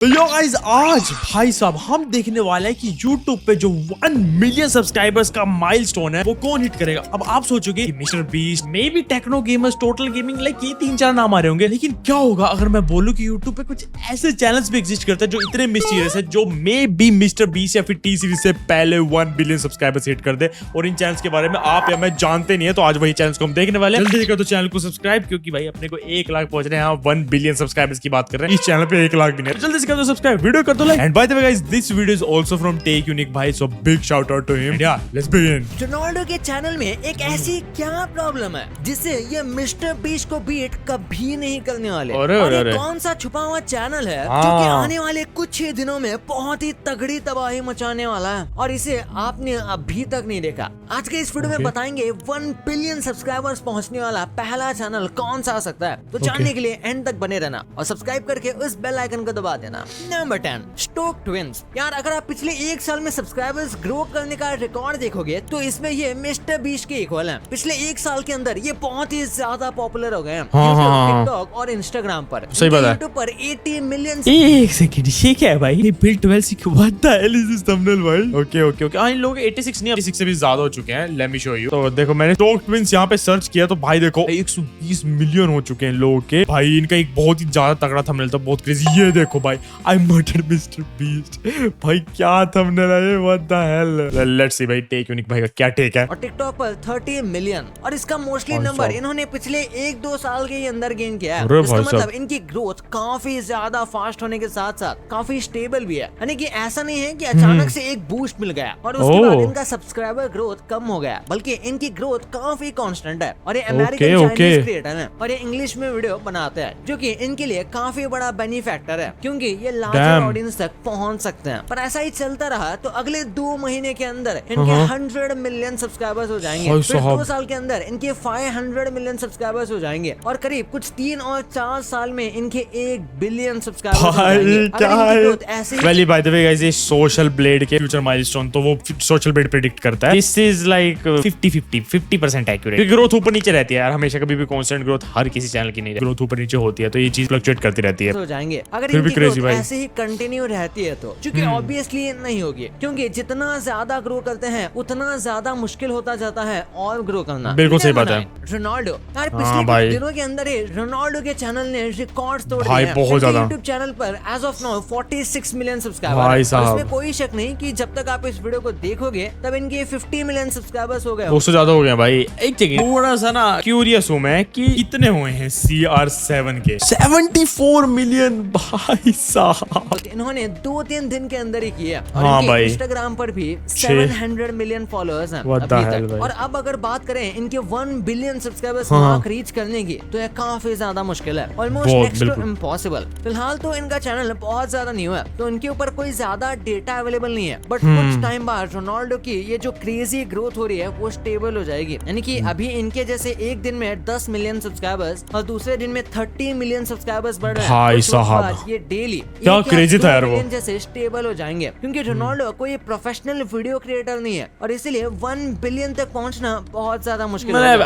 तो yo guys आज भाई साहब हम देखने वाले हैं कि YouTube पे जो 1 मिलियन सब्सक्राइबर्स का माइलस्टोन है वो कौन हिट करेगा। अब आप सोचोगे कि Mister Beast, may be Techno Gamers, Total Gaming, like ये 3-4 नाम आ रहे होंगे, लेकिन क्या होगा अगर मैं बोलूं कि YouTube पे कुछ ऐसे चैनल्स भी एग्जिस्ट करते हैं जो इतने मिस्टीरियस है, जो मे बी मिस्टर बीस्ट या फिर टी सीरीज से पहले 1 बिलियन सब्सक्राइबर्स हिट कर दे, और इन चैनल्स के बारे में आप या मैं जानते नहीं है। तो आज वही चैनल्स को हम देखने वाले हैं। जल्दी कर दो चैनल को सब्सक्राइब, क्योंकि भाई अपने को 1 लाख पहुंच रहे हैं। 1 बिलियन सब्सक्राइबर्स की बात कर रहे हैं, इस चैनल पे 1 लाख भी नहीं। जल्दी से कर दो सब्सक्राइब, वीडियो कर दो like, and by the way guys this video is also from tech unique भाई, so big shout out to him. Yeah let's begin. Ronaldo के चैनल में एक ऐसी क्या प्रॉब्लम है जिससे ये मिस्टर बीस्ट को बीट कभी नहीं करने वाले? अरे, और अरे, ये कौन सा छुपा हुआ चैनल है हाँ। जो कि आने वाले कुछ ही दिनों में बहुत ही तगड़ी तबाही मचाने वाला है और इसे आपने अभी तक नहीं देखा। आज के इस वीडियो में बताएंगे 1 बिलियन सब्सक्राइबर्स पहुंचने वाला पहला चैनल कौन सा आ सकता है। तो जानने के लिए एंड तक बने रहना और सब्सक्राइब करके उस बेल आइकन को दबा देना। Number 10 Stokes Twins. यार अगर आप पिछले 1 साल में सब्सक्राइबर्स ग्रो करने का रिकॉर्ड देखोगे तो इसमें ये मिस्टर बीस्ट के इक्वल है। पिछले 1 साल के अंदर ये बहुत ही ज्यादा पॉपुलर हो गए हैं टिकटॉक और इंस्टाग्राम पर। सही बात है। यूट्यूब पर 80 मिलियन। एक सेकंड, ये क्या है भाई? ये बिल 12 से what the hell is this thumbnail भाई? ओके ओके ओके, इन लोगों के 86 नहीं, 86 से भी ज्यादा हो चुके हैं। Let me show you. तो देखो मैंने स्टोक ट्विंस यहाँ पे सर्च किया तो भाई देखो 120 मिलियन हो चुके हैं लोगों के। भाई इनका एक बहुत ही ज्यादा तगड़ा थंबनेल था, बहुत क्रेजी। ये देखो भाई, आई मर्डर्ड मिस्टर बीस्ट। भाई क्या थंबनेल है ये, what the hell. Let's see भाई टेक यूनिक भाई का क्या टेक है। और टिकटॉक पर 30 मिलियन और इसका मोस्टली नंबर इन्होंने पिछले 1-2 साल के अंदर गेन किया है। इसका मतलब इनकी ग्रोथ काफी ज्यादा फास्ट होने के साथ साथ काफी स्टेबल भी है। यानी कि ऐसा नहीं है कि अचानक से एक बूस्ट मिल गया और उसके बाद इनका सब्सक्राइबर ग्रोथ कम हो गया, बल्कि इनकी ग्रोथ काफी कांस्टेंट है। और ये अमेरिकन चाइनीज क्रिएटर है और ये इंग्लिश में वीडियो बनाते हैं, जो कि इनके लिए काफी बड़ा बेनिफैक्टर है, क्योंकि ये लार्जर ऑडियंस तक पहुंच सकते हैं। पर ऐसा ही चलता रहा तो अगले 2 महीने के अंदर इनके 100 मिलियन सब्सक्राइबर्स हो जाएंगे। फिर 2 साल के अंदर इनके 500 मिलियन सब्सक्राइबर्स हो जाएंगे और करीब कुछ 3 और 4 साल में इनके 1 बिलियन सब्सक्राइबर्स हो जाएंगे। क्या है? Well bye the way guys, ये सोशल ब्लेड के फ्यूचर माइलस्टोन, तो वो सोशल ब्लेड प्रेडिक्ट करता है। This is like 50% accurate. Growth ऊपर नीचे रहती है यार हमेशा, कभी भी कांस्टेंट ग्रोथ हर किसी चैनल की नहीं रहती। ग्रोथ ऊपर नीचे होती है तो ये चीज फ्लक्चुएट करती रहती है। हो जाएंगे अगर इनकी ग्रोथ ऐसे ही कंटिन्यू रहती है तो, क्योंकि ऑब्वियसली नहीं होगी, क्योंकि जितना ज्यादा ग्रो करते हैं उतना ज्यादा मुश्किल होता जाता है और ग्रो करना। बिल्कुल सही बात है। रोनाल्डो यार पिछले कुछ दिनों के अंदर ही रोनाल्डो के चैनल ने रिकॉर्ड्स तोड़ दिए हैं। बहुत ज्यादा। यूट्यूब चैनल पर as of now 46 million subscriber हैं। इसमें कोई शक नहीं कि जब तक आप इस वीडियो को देखोगे तब इनके 50 मिलियन सब्सक्राइबर्स हो गए। उससे ज्यादा हो गए भाई। एक जगह थोड़ा सा ना क्यूरियस हूं मैं कि कितने हुए हैं CR7 के। 74 मिलियन भाई साहब। इन्होंने 2-3 दिन के अंदर ही किया। हाँ भाई। इंस्टाग्राम पर भी 700 मिलियन फॉलोअर्स हैं अभी तक। और अब अगर बात करें इनके 1 बिलियन सब्सक्राइबर्स मार्क रीच करने की, तो यह काफी ज्यादा मुश्किल है, ऑलमोस्ट नेक्स्ट टू इम्पॉसिबल। फिलहाल तो इनका चैनल बहुत ज्यादा न्यू है तो इनके ऊपर कोई ज्यादा डेटा अवेलेबल नहीं है, बट कुछ टाइम बाद रोनाल्डो की ये जो क्रेजी ग्रोथ हो रही है वो स्टेबल हो जाएगी। यानी कि अभी इनके जैसे एक दिन में 10 मिलियन सब्सक्राइबर्स और दूसरे दिन में 30 मिलियन सब्सक्राइबर्स बढ़ रहे हैं। भाई साहब ये डेली क्या क्रेजी था यार वो। जैसे स्टेबल हो जाएंगे, क्योंकि रोनाल्डो कोई प्रोफेशनल वीडियो क्रिएटर नहीं है और इसीलिए 1 बिलियन तक पहुंचना बहुत ज्यादा मुश्किल है।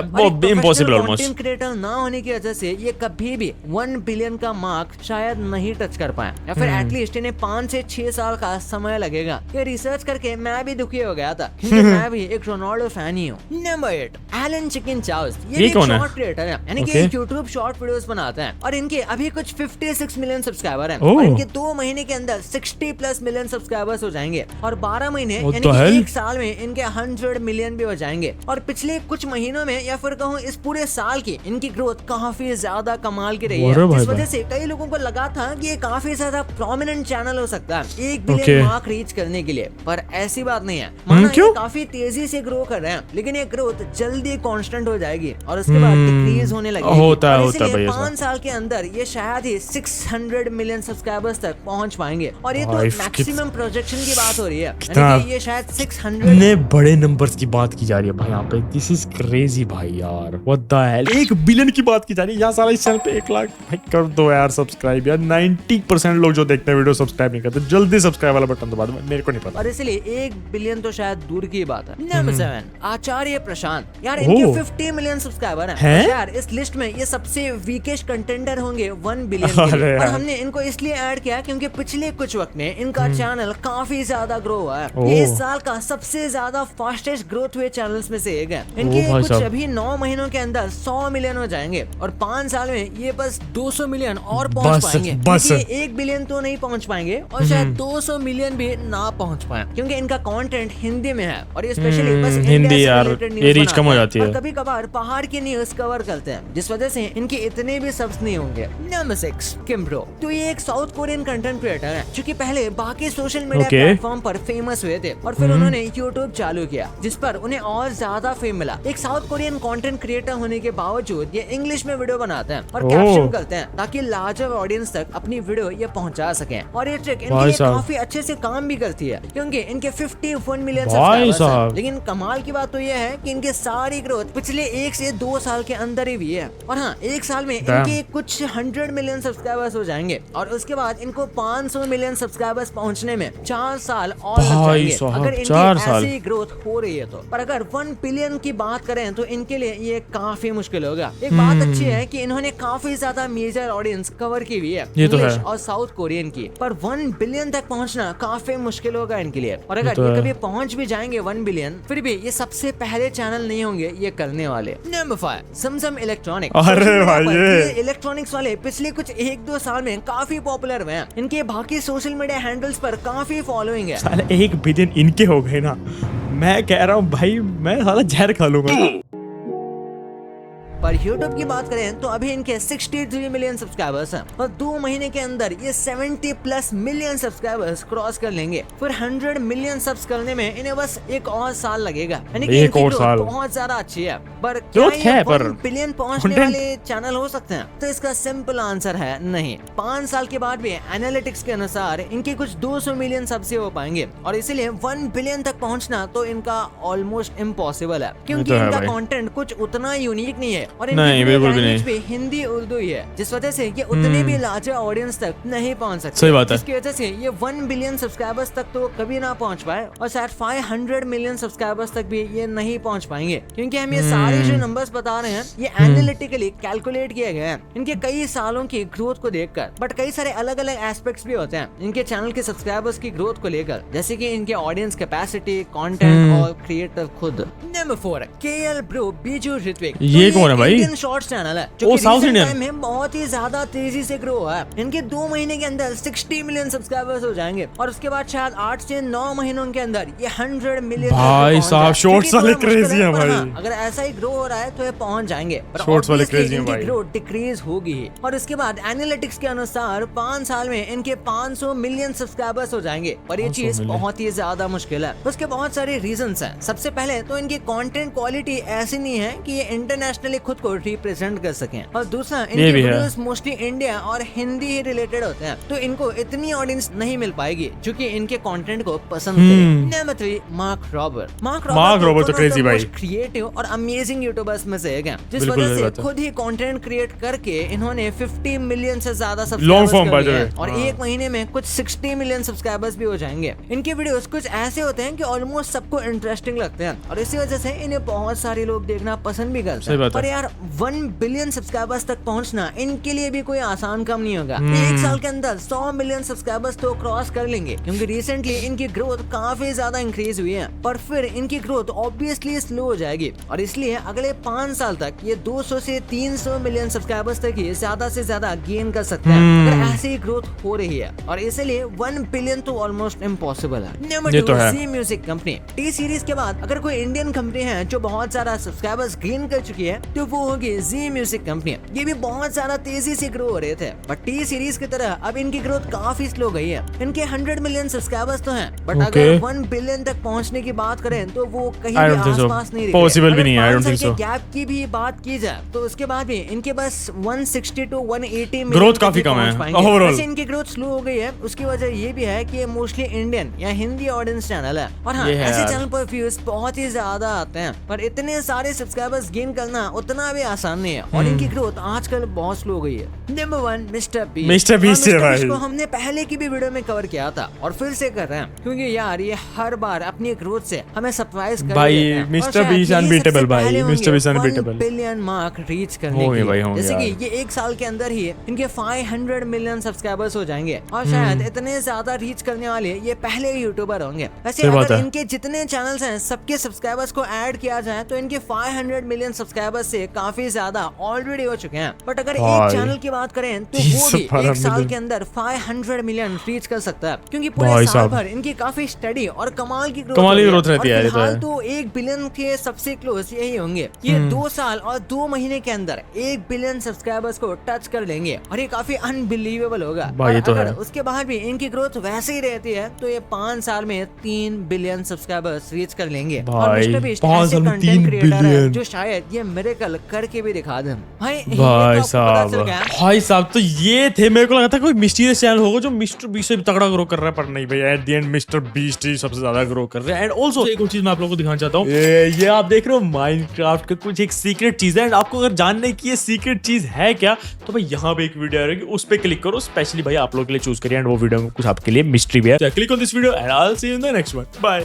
Impossible almost. कंटेंट क्रिएटर ना होने की वजह से ये कभी भी 1 बिलियन का मार्क शायद नहीं टच कर पाए, या फिर एटलीस्ट इन्हें 5 से 6 साल का समय लगेगा। ये रिसर्च करके मैं भी दुखी हो गया था, क्योंकि मैं भी एक रोनाल्डो फैन ही हूँ। Number 8 Alan Chikin Chow. ये एक शॉर्ट क्रिएटर है, यानी कि यूट्यूब शॉर्ट वीडियोस बनाते हैं और इनके अभी कुछ 56 मिलियन सब्सक्राइबर हैं और इनके 2 महीने के अंदर 60+ मिलियन सब्सक्राइबर्स हो जाएंगे और 12 महीने यानी कि 1 साल में इनके 100 मिलियन भी हो जाएंगे। और पिछले कुछ महीनों में या फिर कहूँ इस पूरे साल की इनकी ग्रोथ काफी ज्यादा कमाल की रही है, जिस वजह से कई लोगों को लगा था कि ये काफी ज्यादा प्रोमिनेंट चैनल हो सकता है 1 बिलियन मार्क रीच करने के लिए, पर ऐसी बात नहीं है। माना ये काफी तेजी से ग्रो कर रहे हैं, लेकिन ये ग्रोथ जल्दी कांस्टेंट हो जाएगी और उसके बाद डिक्रीज होने लगेगी। होता है 5 साल के अंदर ये शायद ही 600 मिलियन सब्सक्राइबर्स तक पहुंच पाएंगे और ये तो मैक्सिमम प्रोजेक्शन की बात हो रही है, यानी कि ये शायद 600 इतने बड़े नंबर्स की बात की जा रही है भाई यहाँ पे। दिस इज क्रेजी भाई यार, व्हाट द हेल। 1 बिलियन की बात की जा रही है यहाँ। सारा इस चैनल पे 1 लाख भाई कर दो यार सब्सक्राइब यार। 90% लोग जो देखते हैं वीडियो सब्सक्राइब नहीं करते। जल्दी सब्सक्राइब वाला बटन दबा दो, मेरे को नहीं पता। और इसलिए 1 बिलियन तो शायद दूर की बात है। नंबर 7 आचार्य प्रशांत। यार इनके 50 मिलियन सब्सक्राइबर हैं। यार इस लिस्ट में ये सबसे वीकेस्ट कंटेंडर होंगे 1 बिलियन के लिए। और हमने इनको इसलिए ऐड किया क्योंकि पिछले कुछ वक्त में इनका चैनल काफी ज्यादा ग्रो हुआ है। ओह। ये इस साल का सबसे ज्यादा फास्टेस्ट ग्रोथ हुए चैनल्स में से एक है। इनके ओह भाई कुछ साहब। अभी 9 महीनों के अंदर 100 मिलियन हो जाएंगे और 5 साल में ये बस 200 मिलियन और बस, पहुंच पाएंगे। बस। क्योंकि 1 बिलियन तो नहीं पहुंच पाएंगे और शायद 200 मिलियन भी ना पहुंच पाए क्योंकि इनका कंटेंट हिंदी में है और ये स्पेशली बस हिंदी यार, ये रीच कम हो जाती है। कभी कभार पहाड़ की न्यूज कवर करते हैं जिस वजह से इनके इतने भी सब्स नहीं होंगे। नंबर 6 किम्ब्रो। तो ये एक साउथ कोरियन कंटेंट क्रिएटर है जो कि पहले बाकी सोशल मीडिया Okay. प्लेटफॉर्म पर फेमस हुए थे और फिर उन्होंने यूट्यूब चालू किया जिस पर उन्हें और ज्यादा फेम मिला। एक साउथ कोरियन कंटेंट क्रिएटर होने के बावजूद ये इंग्लिश में वीडियो बनाते हैं और ओह। कैप्शन करते हैं ताकि लार्जर ऑडियंस तक अपनी वीडियो ये पहुंचा सकें और ये ट्रिक इनके भाई लिए साहब। काफी अच्छे से काम भी करती है क्योंकि इनके 51 मिलियन भाई सब्सक्राइबर्स हैं। साहब। लेकिन कमाल की बात तो यह है कि इनके सारी ग्रोथ पिछले 1 से 2 साल के अंदर ही हुई है और हाँ 1 साल में Damn. इनके कुछ 100 मिलियन सब्सक्राइबर्स हो जाएंगे और उसके बाद इनको 500 मिलियन सब्सक्राइबर्स पहुंचने में 4 साल और लग भाई जाएंगे साहब, अगर इनकी 4 साल। ऐसी ग्रोथ हो रही है तो। पर अगर 1 बिलियन की बात करें तो इनके लिए ये काफी मुश्किल होगा। एक बात अच्छी है कि इन्होंने काफी ज्यादा मेजर ऑडियंस कवर की हुई है ये तो इंग्लिश है। और साउथ कोरियन की, पर 1 बिलियन तक पहुंचना काफी मुश्किल होगा इनके लिए। और ये अगर तो ये है। कभी पहुंच भी जाएंगे 1 बिलियन फिर भी ये सबसे पहले चैनल नहीं होंगे ये करने वाले। नंबर 5 समसम इलेक्ट्रॉनिक। अरे भाई ये। इलेक्ट्रॉनिक्स वाले पिछले कुछ 1-2 साल में काफी पॉपुलर हुए हैं। इनके बाकी सोशल मीडिया हैंडल्स पर काफी फॉलोइंग है। साले 1 बिलियन इनके हो गए ना, मैं कह रहा हूँ भाई मैं साला जहर खा लूंगा। पर YouTube की बात करें तो अभी इनके 63 मिलियन सब्सक्राइबर्स हैं और 2 महीने के अंदर ये 70+ मिलियन सब्सक्राइबर्स क्रॉस कर लेंगे। फिर 100 मिलियन सब्स करने में इन्हें बस एक और साल लगेगा, यानी कि एक इनकी और growth साल। बहुत ज्यादा अच्छी है। पर क्या ग्रोथ ये है, 1 पर बिलियन पहुंचने content- वाले चैनल हो सकते हैं? तो इसका सिंपल आंसर है नहीं। 5 साल के बाद भी एनालिटिक्स के अनुसार इनके कुछ 200 मिलियन सब्स ही हो पाएंगे और इसीलिए 1 बिलियन तक पहुंचना तो इनका ऑलमोस्ट इम्पॉसिबल है क्योंकि तो है इनका भाई। कंटेंट कुछ उतना यूनिक नहीं है और नहीं, इनकी बिल्कुल भी लैंग्वेज नहीं। भी हिंदी उर्दू ही है जिस वजह से ये उतने भी लार्जर ऑडियंस तक नहीं पहुंच सकते। सही बात है। जिसकी वजह से ये 1 बिलियन सब्सक्राइबर्स तक तो कभी ना पहुंच पाए और शायद 500 मिलियन सब्सक्राइबर्स तक भी ये नहीं पहुंच पाएंगे क्योंकि हम ये सारे जो नंबर्स बता रहे हैं ये एनालिटिकली कैलकुलेट किए गए हैं इनके कई सालों की ग्रोथ को देखकर। बट कई सारे अलग अलग एस्पेक्ट्स भी होते हैं इनके चैनल के सब्सक्राइबर्स की ग्रोथ को लेकर, जैसे कि इनके ऑडियंस कैपेसिटी, कंटेंट और क्रिएटर खुद। Number 4 KL Bro Biju Rithvik. ये कौन है भाई? इंडियन शॉर्ट्स चैनल है जो ओ, कि साउथ recent इंडियन। time में बहुत ही ज्यादा तेजी से ग्रो हुआ है। इनके 2 महीने के अंदर 60 मिलियन सब्सक्राइबर्स हो जाएंगे और उसके बाद शायद 8 से 9 महीनों के अंदर ये 100 मिलियन भाई साहब, शॉर्ट्स वाले crazy हैं भाई। अगर ऐसा ही ग्रो हो रहा है तो ये पहुंच जाएंगे, पर शॉर्ट्स वाले obviously crazy हैं इनकी भाई। ग्रोथ डिक्रीज होगी ही। और उसके बाद एनालिटिक्स के अनुसार 5 साल में इनके 500 मिलियन सब्सक्राइबर्स हो जाएंगे और ये 500 चीज मिलियन। बहुत ही ज्यादा मुश्किल है। उसके बहुत सारे रीजंस हैं। सबसे पहले तो इनकी कंटेंट क्वालिटी ऐसी नहीं है कि ये इंटरनेशनली खुद को रिप्रेजेंट कर सकें और दूसरा इनके भी है। वीडियोस मोस्टली इंडिया और हिंदी ही रिलेटेड होते हैं तो इनको इतनी ऑडियंस नहीं मिल पाएगी जो कि इनके कंटेंट को पसंद करे। नंबर 3 मार्क रॉबर रॉबर तो crazy भाई। क्रिएटिव और अमेजिंग यूट्यूबर्स में से एक है जिस बिल्कुल वजह सही से बात है। खुद ही कंटेंट क्रिएट करके इन्होंने 50 मिलियन से ज्यादा Long सब्सक्राइबर्स form, कर by the लिए way। हैं और हाँ। एक महीने में कुछ 60 मिलियन सब्सक्राइबर्स भी हो जाएंगे। इनके वीडियोस कुछ ऐसे होते हैं कि ऑलमोस्ट सबको इंटरेस्टिंग लगते हैं और इसी वजह से इन्हें बहुत सारे लोग देखना पसंद भी करते सही हैं। बात है। पर यार 1 बिलियन सब्सक्राइबर्स तक पहुंचना इनके लिए भी कोई आसान काम नहीं होगा। एक साल के अंदर 100 मिलियन सब्सक्राइबर्स तो क्रॉस कर लेंगे क्योंकि रिसेंटली इनकी ग्रोथ काफी ज्यादा इंक्रीज हुई है, पर फिर इनकी ग्रोथ ऑब्वियसली स्लो हो जाएगी और इसलिए अगले 5 साल तक ये 200 से 300 मिलियन सब्सक्राइबर्स तक ही ज्यादा से ज्यादा गेन कर सकते हैं अगर ऐसी ही ग्रोथ हो रही है और इसलिए 1 बिलियन तो ऑलमोस्ट इम्पॉसिबल है। नंबर ये 2 तो है। जी म्यूजिक कंपनी। टी सीरीज के बाद अगर कोई इंडियन कंपनी है जो बहुत सारा सब्सक्राइबर्स गेन कर चुकी है तो वो होगी जी म्यूजिक कंपनी। ये भी बहुत ज्यादा तेजी से ग्रो हो रहे थे बट टी सीरीज की तरह अब इनकी ग्रोथ काफी स्लो गई है। इनके 100 मिलियन सब्सक्राइबर्स तो हैं बट Okay. अगर 1 बिलियन तक पहुंचने की बात करें तो वो कहीं I भी don't think so. आसपास नहीं दिख रहे। Possible भी अगर नहीं है, I 5 don't साल think के so. गैप की भी बात की जाए तो उसके बाद भी इनके बस 160 to 180 मिलियन Growth तक काफी ही कम है, पहुंच पाएंगे। overall। वैसे इनकी ग्रोथ स्लो हो गई है, उसकी वजह ये भी है कि ये मोस्टली इंडियन या हिंदी ऑडियंस चैनल है और हाँ ये है ऐसे यार। चैनल पर व्यूज बहुत ही ज्यादा आते हैं पर इतने सारे सब्सक्राइबर्स गेन करना उतना इतना भी आसान नहीं है और इनकी ग्रोथ आजकल बहुत स्लो हो गई है। Number 1 mister beast. Mister beast है भाई। को हमने पहले की भी वीडियो में कवर किया था और फिर से कर रहे हैं क्योंकि यार ये हर बार अपनी ग्रोथ से हमें सरप्राइज कर भाई। देते हैं। मिस्टर बीस्ट अनबीटेबल भाई, mister beast unbeatable. Billion mark reach करने होंगे के भाई, लिए होंगे जैसे यार। कि ये एक साल के अंदर ही इनके 500 मिलियन सब्सक्राइबर्स हो जाएंगे और शायद इतने ज्यादा रीच करने वाले ये पहले यूट्यूबर होंगे। वैसे सही बात अगर है। इनके जितने चैनल्स हैं सबके सब्सक्राइबर्स को ऐड किया जाए तो इनके 500 मिलियन सब्सक्राइबर्स से काफी ज्यादा ऑलरेडी हो चुके हैं। बट अगर एक भाई। चैनल की बात करें तो जी, वो भी 12 एक साल मिलियन। के अंदर 500 मिलियन रीच कर सकता है क्योंकि पूरे भाई साल साहब। भर इनकी काफी स्टडी और कमाल की ग्रोथ कमाल की हो रही growth रहती है, और ये तो फिलहाल है। तो 1 बिलियन के सबसे क्लोज यही होंगे। ये 2 साल और 2 महीने के अंदर 1 बिलियन सब्सक्राइबर्स को टच कर लेंगे और ये काफी अनबिलीवेबल होगा। भाई, और ये तो अगर है। उसके बाद भी इनकी ग्रोथ वैसे ही रहती है तो ये 5 साल में 3 बिलियन सब्सक्राइबर्स रीच कर लेंगे। और भाई, मिस्टर बीस्ट 5 ऐसे साल में कंटेंट 3 क्रिएटर है बिलियन। जो शायद ये मिरेकल करके भी दिखा दें। भाई ये तो भाई आपको पता चल साहब, गया। भाई साहब, तो ये थे। मेरे को लगा था कोई मिस्टीरियस चैनल होगा जो मिस्टर बीस्ट से भी तगड़ा ग्रो कर रहा है, पर नहीं भाई, at the end Mr Beast ही सबसे ज्यादा ग्रो कर रहे हैं। एंड ऑल्सो एक और चीज मैं आप लोगों को दिखाना चाहता हूँ, ये आप देख रहे हो माइनक्राफ्ट का कुछ एक सीक्रेट चीज है। एंड आपको अगर जानने की ये सीक्रेट चीज है क्या, तो भाई यहाँ पे एक वीडियो आ रही है, उस पे क्लिक करो, स्पेशली भाई आप लोगों के लिए चूज करिए। एंड वो वीडियो में कुछ आपके लिए मिस्ट्री भी है। Click on this video and I will see you in the next one. Bye.